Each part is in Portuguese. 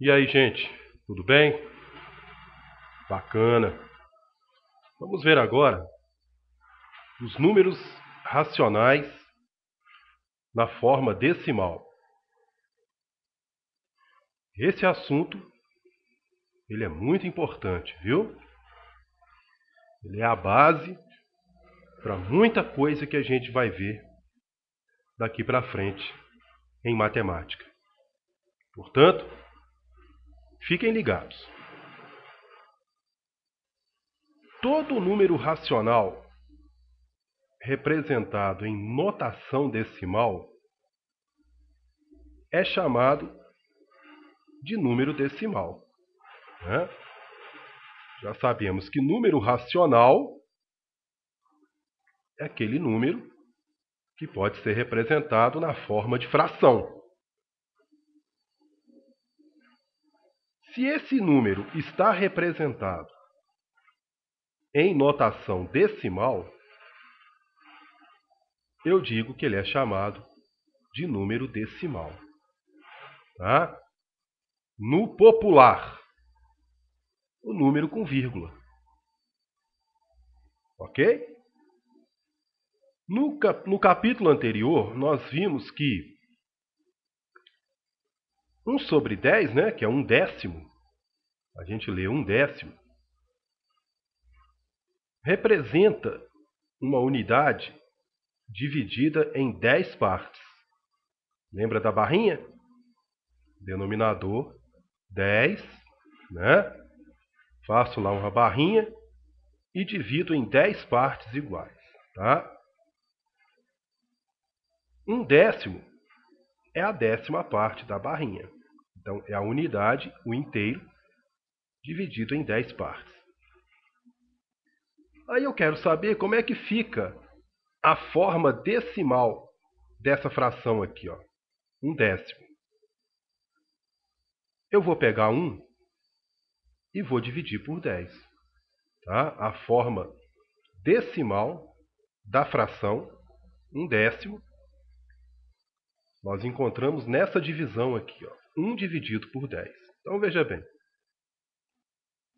E aí, gente, tudo bem? Bacana. Vamos ver agora os números racionais na forma decimal. Esse assunto, ele é muito importante, viu? Ele é a base para muita coisa que a gente vai ver daqui para frente em matemática. Portanto, fiquem ligados. Todo número racional representado em notação decimal é chamado de número decimal, né? Já sabemos que número racional é aquele número que pode ser representado na forma de fração. Se esse número está representado em notação decimal, eu digo que ele é chamado de número decimal. Tá? No popular, o número com vírgula. Ok? No capítulo anterior, nós vimos que 1 sobre 10, né, que é 1/10, a gente lê 1/10, representa uma unidade dividida em 10 partes. Lembra da barrinha? Denominador 10, né? Faço lá uma barrinha e divido em 10 partes iguais, tá? 1/10 é a 10ª parte da barrinha. Então, é a unidade, o inteiro, dividido em 10 partes. Aí eu quero saber como é que fica a forma decimal dessa fração aqui, ó, 1/10. Eu vou pegar 1 e vou dividir por 10. Tá? A forma decimal da fração 1/10 nós encontramos nessa divisão aqui, ó, 1 dividido por 10. Então veja bem,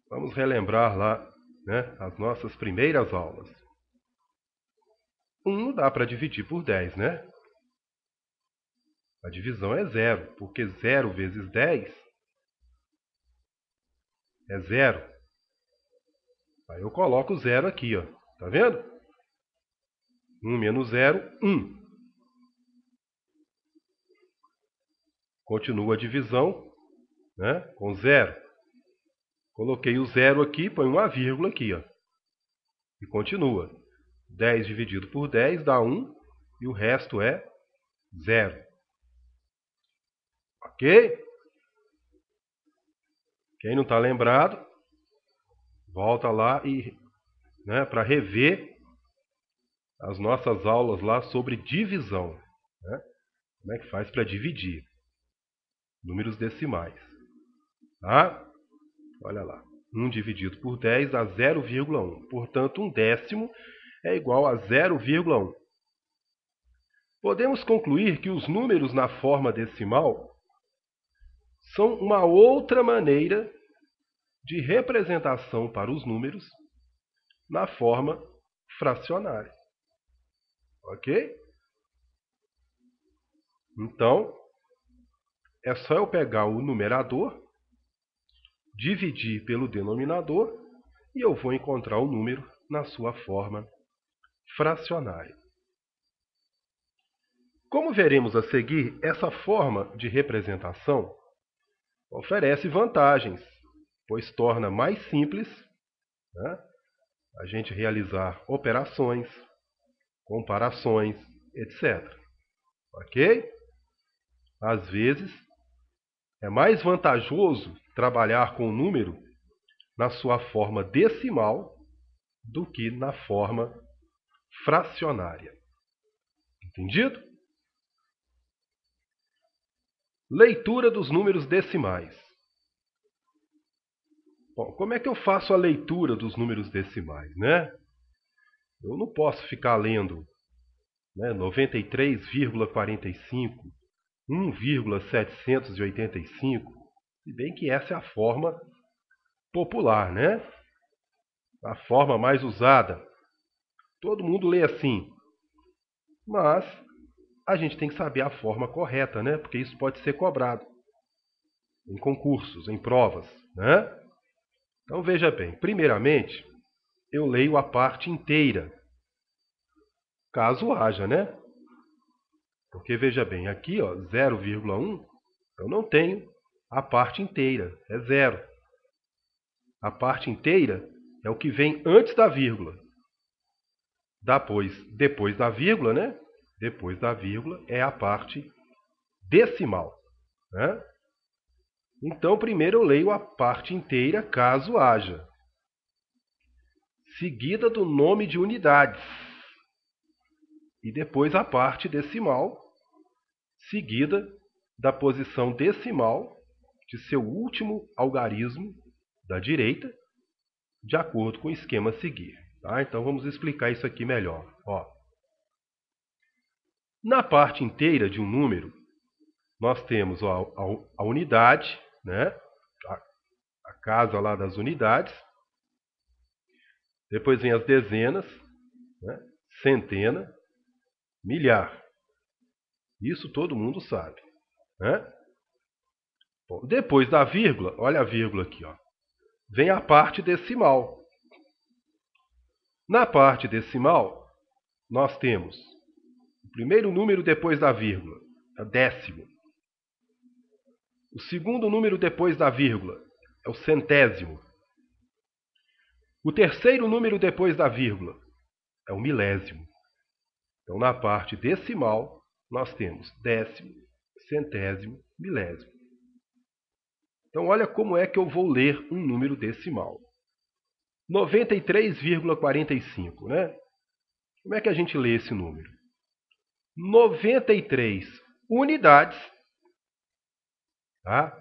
vamos relembrar lá, né, as nossas primeiras aulas. 1 não dá para dividir por 10, né? A divisão é 0, porque 0 vezes 10 é 0. Aí eu coloco 0 aqui, ó. Tá vendo? 1 menos 0, 1. Continua a divisão, né, com 0. Coloquei o 0 aqui, põe uma vírgula aqui, ó. E continua. 10 dividido por 10 dá 1 e o resto é 0. Ok? Quem não está lembrado, volta lá e, né, para rever as nossas aulas lá sobre divisão. Né? Como é que faz para dividir números decimais. Tá? Olha lá. 1 dividido por 10 dá 0,1. Portanto, 1/10 é igual a 0,1. Podemos concluir que os números na forma decimal são uma outra maneira de representação para os números na forma fracionária. Ok? Então, é só eu pegar o numerador, dividir pelo denominador e eu vou encontrar o número na sua forma fracionária. Como veremos a seguir, essa forma de representação oferece vantagens, pois torna mais simples, né, a gente realizar operações, comparações, etc. Ok? Às vezes, é mais vantajoso trabalhar com o número na sua forma decimal do que na forma fracionária. Entendido? Leitura dos números decimais. Bom, como é que eu faço a leitura dos números decimais, né? Eu não posso ficar lendo, né, 93,45, 1,785, Se bem que essa é a forma popular, né? A forma mais usada. Todo mundo lê assim. Mas a gente tem que saber a forma correta, né? Porque isso pode ser cobrado em concursos, em provas, né? Então veja bem, primeiramente, eu leio a parte inteira, caso haja, né? Porque veja bem, aqui, ó, 0,1, eu não tenho a parte inteira, é zero. A parte inteira é o que vem antes da vírgula. Depois da vírgula, né? Depois da vírgula é a parte decimal, né? Então, primeiro eu leio a parte inteira, caso haja, seguida do nome de unidades. E depois a parte decimal, seguida da posição decimal de seu último algarismo da direita, de acordo com o esquema a seguir. Tá? Então vamos explicar isso aqui melhor. Ó. Na parte inteira de um número, nós temos a unidade, né? A casa lá das unidades. Depois vem as dezenas, né? Centena, milhar. Isso todo mundo sabe, né? Bom, depois da vírgula, olha a vírgula aqui, ó, vem a parte decimal. Na parte decimal, nós temos o primeiro número depois da vírgula, é o décimo. O segundo número depois da vírgula é o centésimo. O terceiro número depois da vírgula é o milésimo. Então, na parte decimal, nós temos décimo, centésimo, milésimo. Então, olha como é que eu vou ler um número decimal. 93,45, né? Como é que a gente lê esse número? 93 unidades. Tá?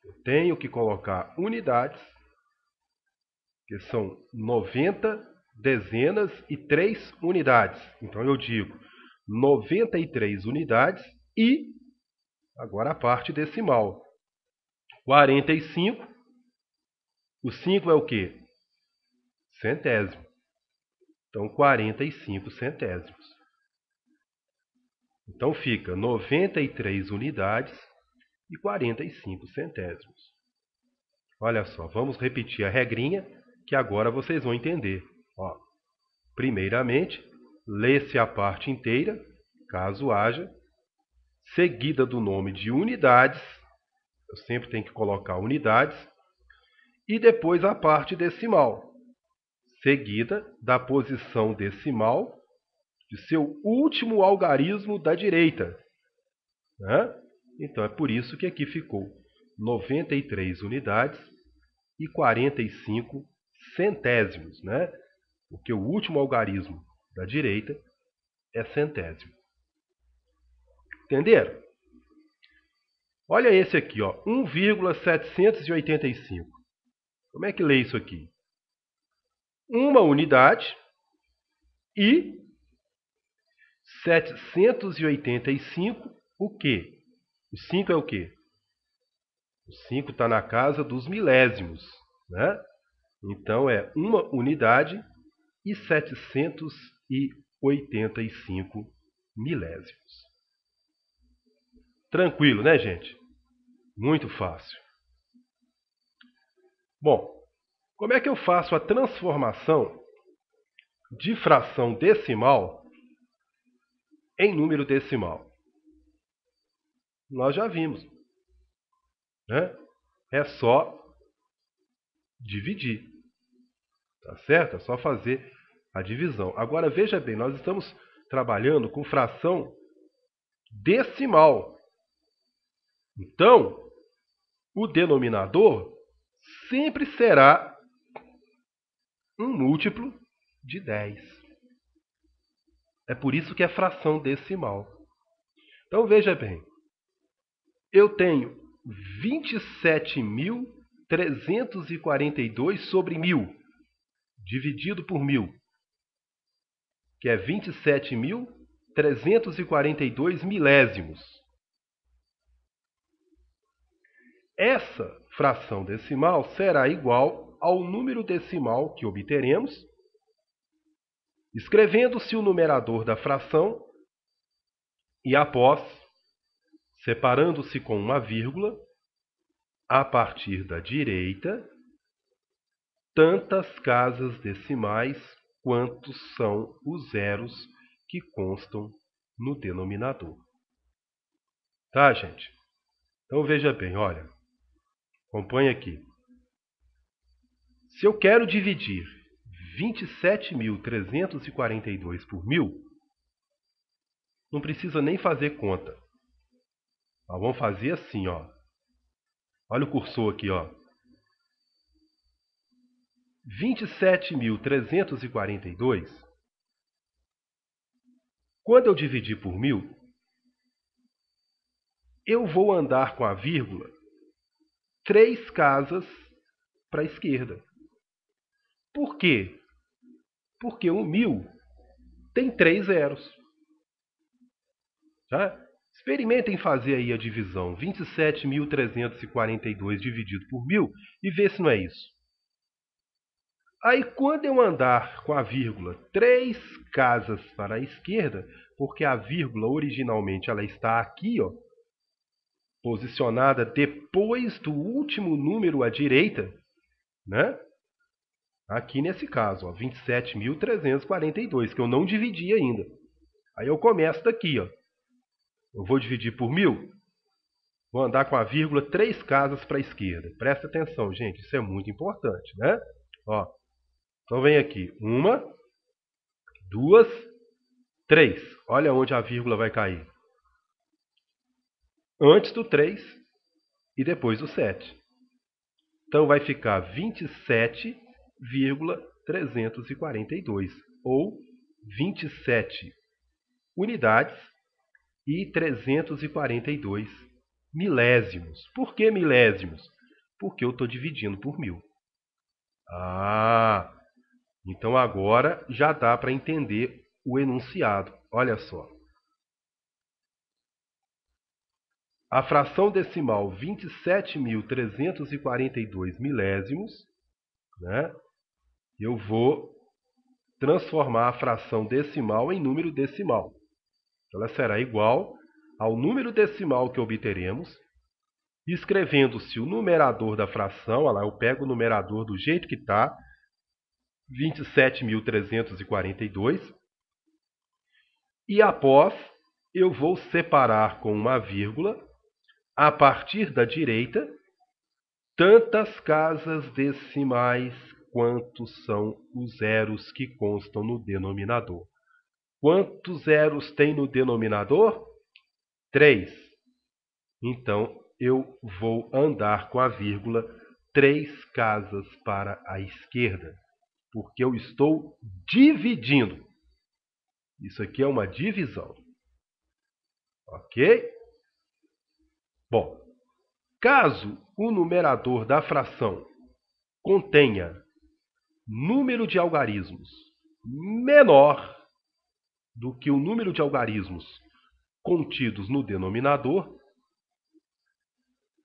Eu tenho que colocar unidades, que são 90 dezenas e 3 unidades. Então, eu digo 93 unidades e, agora a parte decimal, 45. O 5 é o quê? Centésimo. Então, 45 centésimos. Então, fica 93 unidades e 45 centésimos. Olha só, vamos repetir a regrinha que agora vocês vão entender. Ó, primeiramente, lê-se a parte inteira, caso haja, seguida do nome de unidades. Eu sempre tenho que colocar unidades. E depois a parte decimal, seguida da posição decimal de seu último algarismo da direita. Né? Então, é por isso que aqui ficou 93 unidades e 45 centésimos, né? Porque o último algarismo da direita é centésimo. Entenderam? Olha esse aqui, ó, 1,785. Como é que lê isso aqui? Uma unidade e 785, o quê? O 5 é o quê? O 5 está na casa dos milésimos, né? Então, é uma unidade e 785 milésimos. Tranquilo, né, gente? Muito fácil. Bom, como é que eu faço a transformação de fração decimal em número decimal? Nós já vimos, né? É só dividir, tá certo? É só fazer a divisão. Agora, veja bem, nós estamos trabalhando com fração decimal. Então, o denominador sempre será um múltiplo de 10. É por isso que é fração decimal. Então, veja bem, eu tenho 27.342 sobre 1.000, dividido por 1.000, que é 27.342 milésimos. essa fração decimal será igual ao número decimal que obteremos, escrevendo-se o numerador da fração e após, separando-se com uma vírgula, a partir da direita, tantas casas decimais quantos são os zeros que constam no denominador. Tá, gente? Então veja bem, olha, acompanha aqui. Se eu quero dividir 27.342 por 1.000, não precisa nem fazer conta. Nós vamos fazer assim, ó. Olha o cursor aqui, ó. 27.342, quando eu dividir por 1.000, eu vou andar com a vírgula 3 casas para a esquerda. Por quê? Porque o 1.000 tem 3 zeros. Tá? Experimentem fazer aí a divisão 27.342 dividido por 1.000 e ver se não é isso. Aí, quando eu andar com a vírgula 3 casas para a esquerda, porque a vírgula originalmente ela está aqui, ó, posicionada depois do último número à direita, né? Aqui nesse caso, ó, 27.342, que eu não dividi ainda. Aí eu começo daqui, ó. Eu vou dividir por 1.000, vou andar com a vírgula 3 casas para a esquerda. Presta atenção, gente, isso é muito importante, né? Ó, então vem aqui, 1, 2, 3. Olha onde a vírgula vai cair. Antes do 3 e depois do 7. Então vai ficar 27,342, ou 27 unidades e 342 milésimos. Por que milésimos? Porque eu estou dividindo por 1.000. Ah, então agora já dá para entender o enunciado. Olha só. A fração decimal 27.342 milésimos, né? Eu vou transformar a fração decimal em número decimal. Ela será igual ao número decimal que obteremos, escrevendo-se o numerador da fração, olha lá, eu pego o numerador do jeito que está, 27.342, e após eu vou separar com uma vírgula, a partir da direita, tantas casas decimais quantos são os zeros que constam no denominador. Quantos zeros tem no denominador? 3. Então, eu vou andar com a vírgula 3 casas para a esquerda, porque eu estou dividindo. Isso aqui é uma divisão. Ok? Bom, caso o numerador da fração contenha número de algarismos menor do que o número de algarismos contidos no denominador,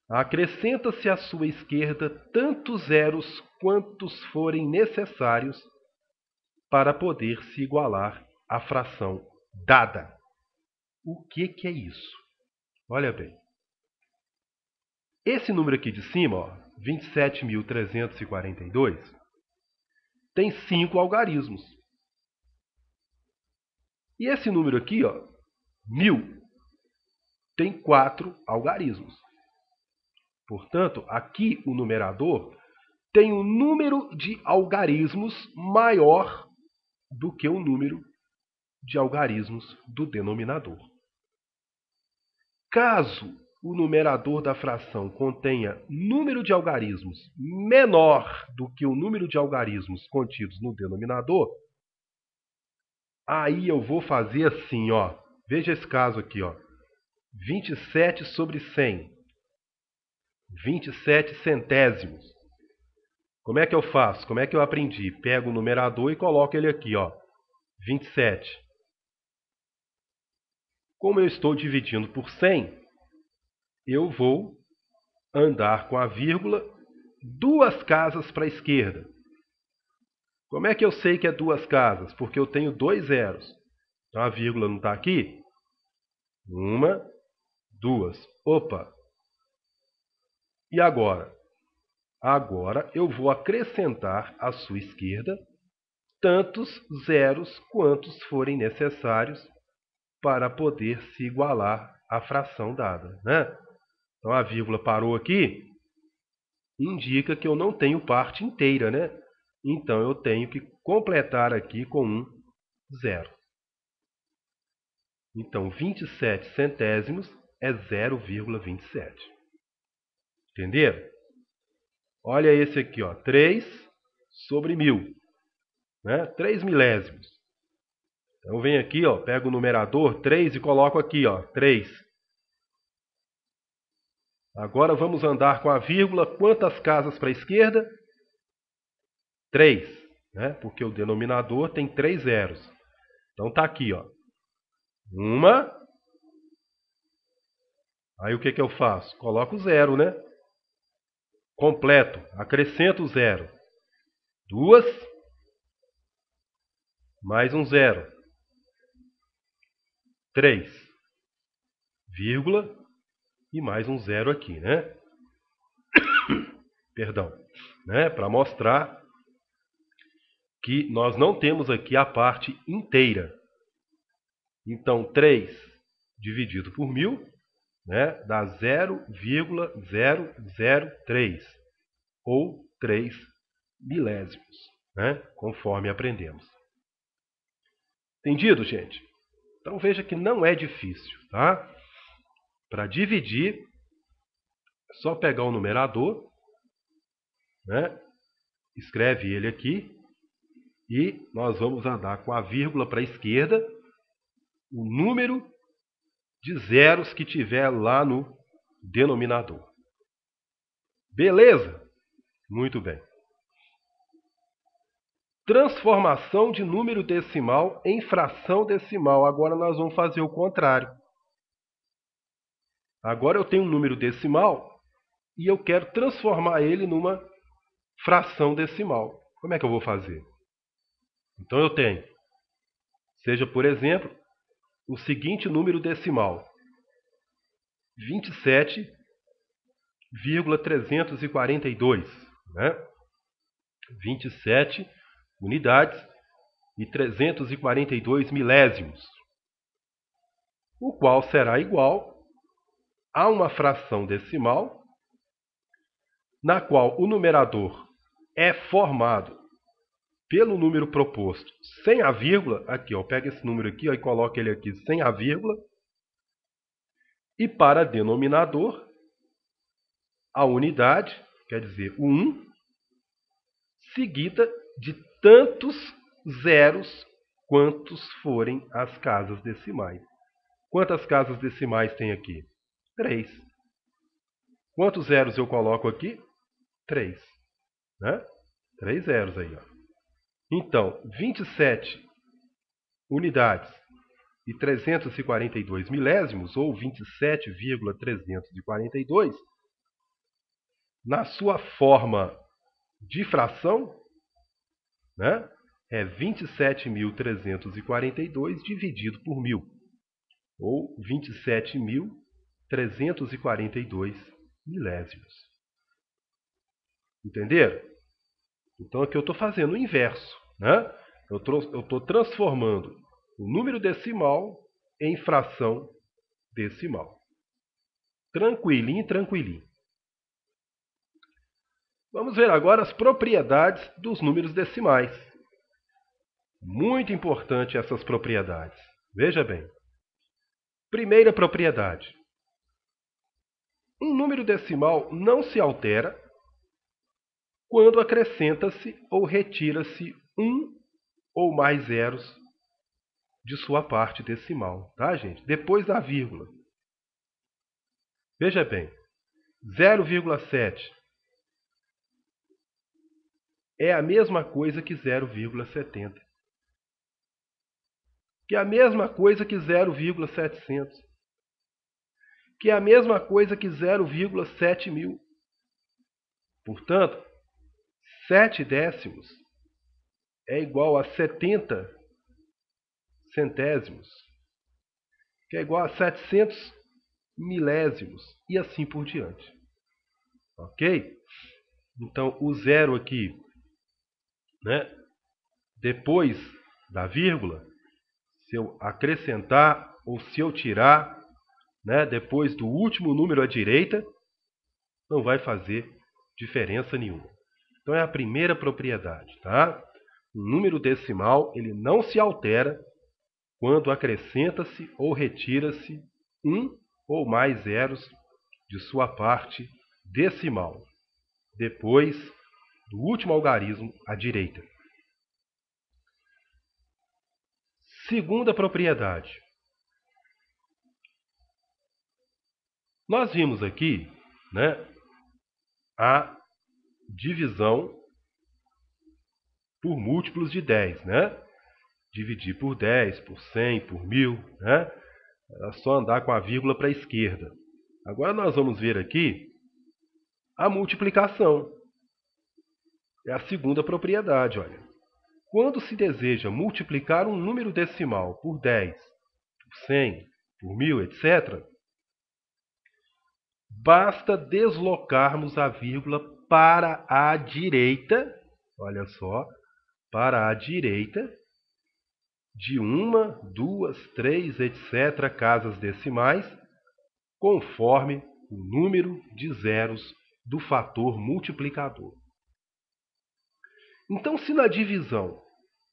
acrescenta-se à sua esquerda tantos zeros quantos forem necessários para poder se igualar à fração dada. O que é isso? Olha bem. Esse número aqui de cima, ó, 27.342, tem 5 algarismos. E esse número aqui, ó, 1.000, tem 4 algarismos. Portanto, aqui o numerador tem um número de algarismos maior do que o número de algarismos do denominador. Caso o numerador da fração contenha número de algarismos menor do que o número de algarismos contidos no denominador, aí eu vou fazer assim, ó. Veja esse caso aqui, ó. 27 sobre 100. 27 centésimos. Como é que eu faço? Como é que eu aprendi? Pego o numerador e coloco ele aqui, ó. 27. Como eu estou dividindo por 100, eu vou andar com a vírgula 2 casas para a esquerda. Como é que eu sei que é 2 casas? Porque eu tenho 2 zeros. Então a vírgula não está aqui? 1, 2. Opa! E agora? Agora eu vou acrescentar à sua esquerda tantos zeros quantos forem necessários para poder se igualar à fração dada, né? Então a vírgula parou aqui, indica que eu não tenho parte inteira, né? Então eu tenho que completar aqui com um zero. Então 27 centésimos é 0,27. Entenderam? Olha esse aqui, ó, 3 sobre 1000, né? 3 milésimos. Então vem aqui, ó, pego o numerador 3 e coloco aqui, ó, 3. Agora vamos andar com a vírgula. Quantas casas para a esquerda? 3, né? Porque o denominador tem 3 zeros. Então tá aqui, ó. 1. Aí o que eu faço? Coloco o zero, né? Completo, acrescento o zero. 2, mais um zero. 3, vírgula, e mais um zero aqui, né? Perdão, né? Para mostrar que nós não temos aqui a parte inteira. Então, 3 dividido por 1000, né, dá 0,003, ou 3 milésimos, né, conforme aprendemos. Entendido, gente? Então, veja que não é difícil, tá? Para dividir, é só pegar o numerador, né, escreve ele aqui, e nós vamos andar com a vírgula para a esquerda, o número de zeros que tiver lá no denominador. Beleza? Muito bem. Transformação de número decimal em fração decimal. Agora nós vamos fazer o contrário. Agora eu tenho um número decimal e eu quero transformar ele numa fração decimal. Como é que eu vou fazer? Então eu tenho, seja por exemplo, o seguinte número decimal: 27,342, né? 27 unidades e 342 milésimos, o qual será igual a uma fração decimal na qual o numerador é formado pelo número proposto sem a vírgula. Aqui, ó, pega esse número aqui, ó, e coloca ele aqui sem a vírgula. E para denominador, a unidade, quer dizer, o 1, seguida de tantos zeros quantos forem as casas decimais. Quantas casas decimais tem aqui? 3. Quantos zeros eu coloco aqui? 3. Né? 3 zeros aí, ó. Então, 27 unidades e 342 milésimos, ou 27,342, na sua forma de fração, né, é 27.342 dividido por 1000, ou 27.342 milésimos. Entenderam? Então aqui eu estou fazendo o inverso, né? Eu estou transformando o número decimal em fração decimal. Tranquilinho, tranquilinho. Vamos ver agora as propriedades dos números decimais. Muito importante essas propriedades. Veja bem. Primeira propriedade. Um número decimal não se altera quando acrescenta-se ou retira-se um ou mais zeros de sua parte decimal, tá, gente? Depois da vírgula. Veja bem, 0,7 é a mesma coisa que 0,70. Que é a mesma coisa que 0,700. Que é a mesma coisa que 0,7000. Portanto, 7 décimos é igual a 70 centésimos, que é igual a 700 milésimos, e assim por diante. Ok? Então, o zero aqui, né, depois da vírgula, se eu acrescentar ou se eu tirar, né, depois do último número à direita, não vai fazer diferença nenhuma. Então, é a primeira propriedade, tá? O número decimal, ele não se altera quando acrescenta-se ou retira-se um ou mais zeros de sua parte decimal, depois do último algarismo à direita. Segunda propriedade. Nós vimos aqui, né, a divisão por múltiplos de 10, né? Dividir por 10, por 100, por 1000, né? É só andar com a vírgula para a esquerda. Agora nós vamos ver aqui a multiplicação. É a segunda propriedade, olha. Quando se deseja multiplicar um número decimal por 10, por 100, por 1000, etc., basta deslocarmos a vírgula para a direita, olha só, para a direita, de uma, duas, três, etc., casas decimais, conforme o número de zeros do fator multiplicador. Então, se na divisão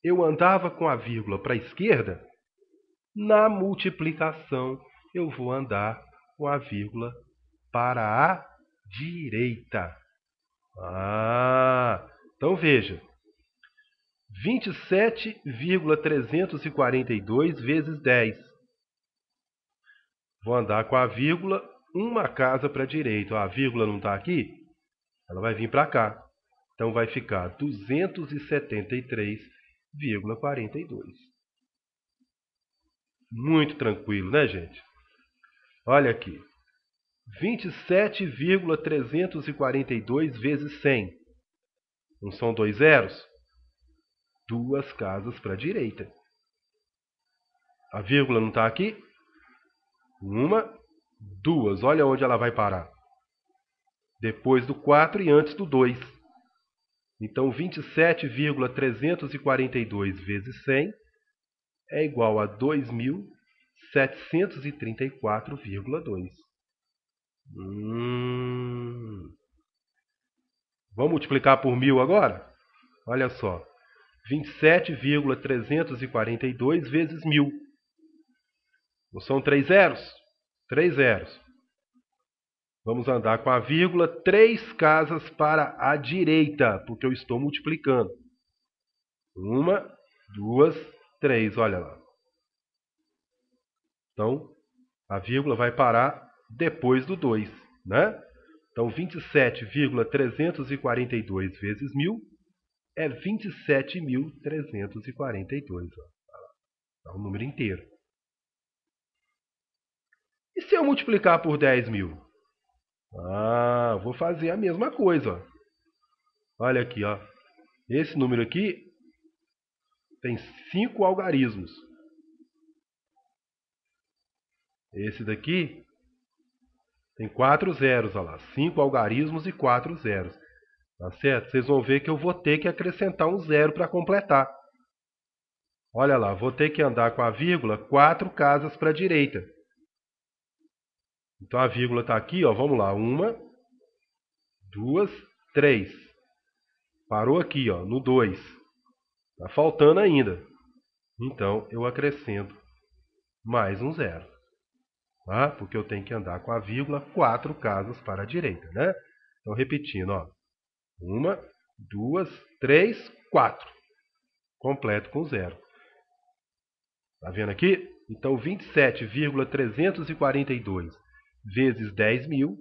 eu andava com a vírgula para a esquerda, na multiplicação eu vou andar com a vírgula para a direita. Então veja, 27,342 vezes 10. Vou andar com a vírgula uma casa para a direita. A vírgula não está aqui? Ela vai vir para cá. Então vai ficar 273,42. Muito tranquilo, né, gente? Olha aqui. 27,342 vezes 100. Não são dois zeros? Duas casas para a direita. A vírgula não está aqui? Uma, duas. Olha onde ela vai parar. Depois do 4 e antes do 2. Então, 27,342 vezes 100 é igual a 2.734,2. Vamos multiplicar por 1000 agora? Olha só. 27,342 vezes 1000. Não são 3 zeros? 3 zeros. Vamos andar com a vírgula 3 casas para a direita, porque eu estou multiplicando. Uma, duas, 3. Olha lá. Então, a vírgula vai parar depois do 2, né? Então, 27,342 vezes 1000 é 27.342. É um número inteiro. E se eu multiplicar por 10.000? Vou fazer a mesma coisa. Ó. Olha aqui, ó. Esse número aqui tem 5 algarismos. Esse daqui tem 4 zeros, olha lá. 5 algarismos e 4 zeros. Tá certo? Vocês vão ver que eu vou ter que acrescentar um zero para completar. Olha lá, vou ter que andar com a vírgula 4 casas para a direita. Então a vírgula está aqui, ó, vamos lá. 1, 2, 3. Parou aqui, ó, no 2. Está faltando ainda. Então eu acrescento mais um zero. Tá? Porque eu tenho que andar com a vírgula 4 casas para a direita, né? Então repetindo, ó. 1, 2, 3, 4. Completo com zero. Tá vendo aqui? Então 27,342 vezes 10.000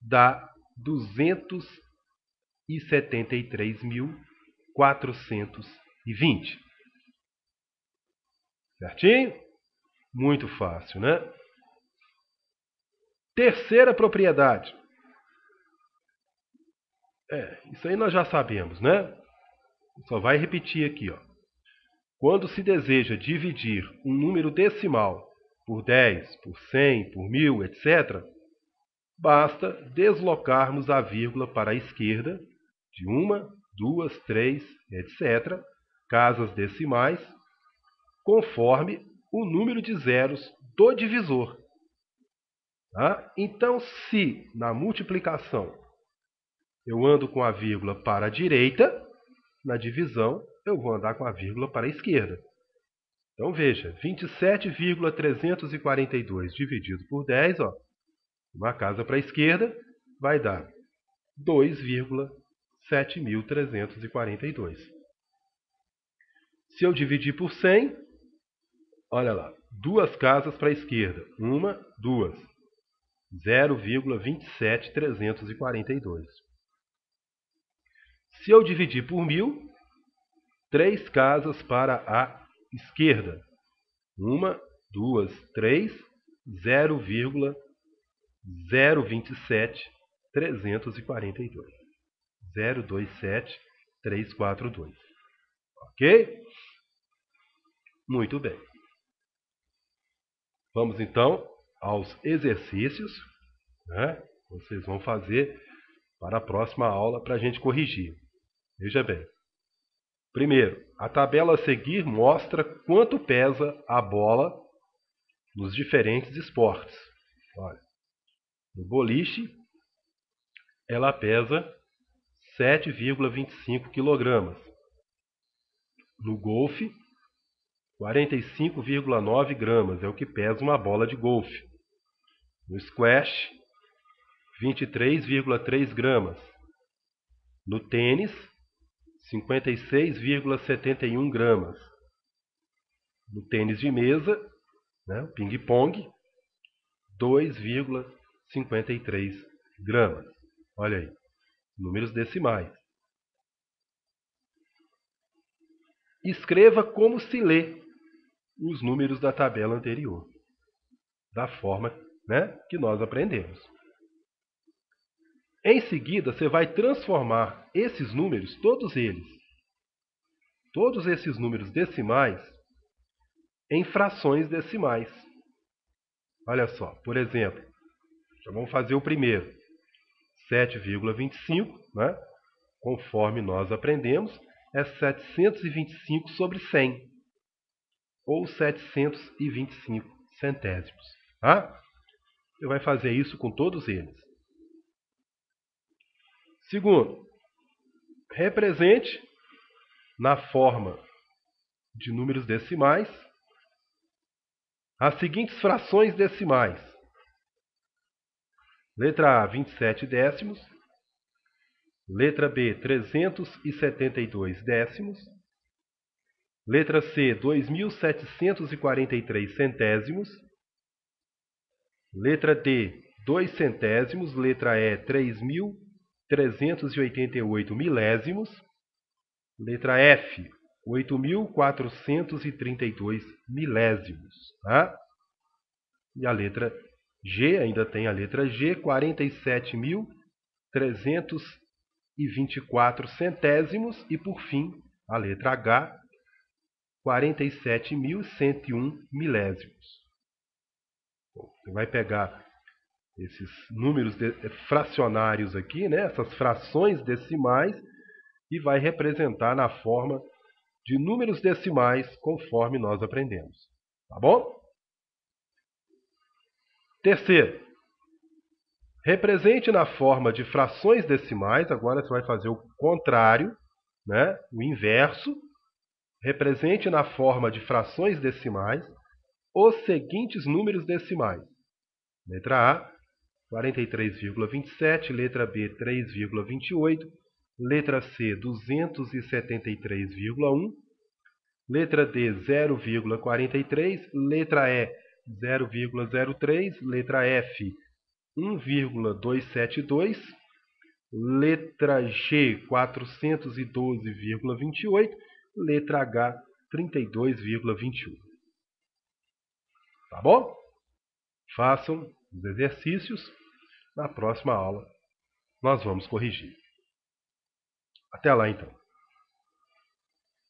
dá 273.420. Certinho? Muito fácil, né? Terceira propriedade. Isso aí nós já sabemos, né? Só vai repetir aqui, ó. Quando se deseja dividir um número decimal por 10, por 100, por 1000, etc., basta deslocarmos a vírgula para a esquerda de uma, duas, três, etc., casas decimais, conforme o número de zeros do divisor. Tá? Então, se na multiplicação eu ando com a vírgula para a direita, na divisão eu vou andar com a vírgula para a esquerda. Então veja, 27,342 dividido por 10, ó, uma casa para a esquerda, vai dar 2,7342. Se eu dividir por 100, olha lá, duas casas para a esquerda, uma, duas, 0,27342. Se eu dividir por 1000, três casas para a esquerda, uma, duas, três, 0,027342. 027342. Ok? Muito bem. Vamos então aos exercícios, né? Vocês vão fazer para a próxima aula para a gente corrigir. Veja bem. Primeiro, a tabela a seguir mostra quanto pesa a bola nos diferentes esportes. Olha, no boliche, ela pesa 7,25 kg. No golfe, 45,9 gramas é o que pesa uma bola de golfe. No squash, 23,3 gramas. No tênis, 56,71 gramas. No tênis de mesa, né, o ping-pong, 2,53 gramas. Olha aí, números decimais. Escreva como se lê os números da tabela anterior, da forma, né, que nós aprendemos. Em seguida, você vai transformar esses números, todos esses números decimais, em frações decimais. Olha só, por exemplo, já vamos fazer o primeiro, 7,25, né? Conforme nós aprendemos, é 725 sobre 100, ou 725 centésimos. Tá? Você vai fazer isso com todos eles. Segundo, represente na forma de números decimais as seguintes frações decimais. Letra A, 27 décimos. Letra B, 372 décimos. Letra C, 2.743 centésimos. Letra D, 2 centésimos. Letra E, 3.388 milésimos. Letra F, 8.432 milésimos. Tá? E a letra G, ainda tem a letra G, 47.324 centésimos. E, por fim, a letra H, 47.101 milésimos. Você vai pegar esses números fracionários aqui, né, essas frações decimais, e vai representar na forma de números decimais, conforme nós aprendemos. Tá bom? Terceiro, represente na forma de frações decimais. Agora você vai fazer o contrário, né, o inverso. Represente na forma de frações decimais os seguintes números decimais. Letra A, 43,27. Letra B, 3,28. Letra C, 273,1. Letra D, 0,43. Letra E, 0,03. Letra F, 1,272. Letra G, 412,28. Letra H, 32,21. Tá bom? Façam os exercícios. Na próxima aula, nós vamos corrigir. Até lá então.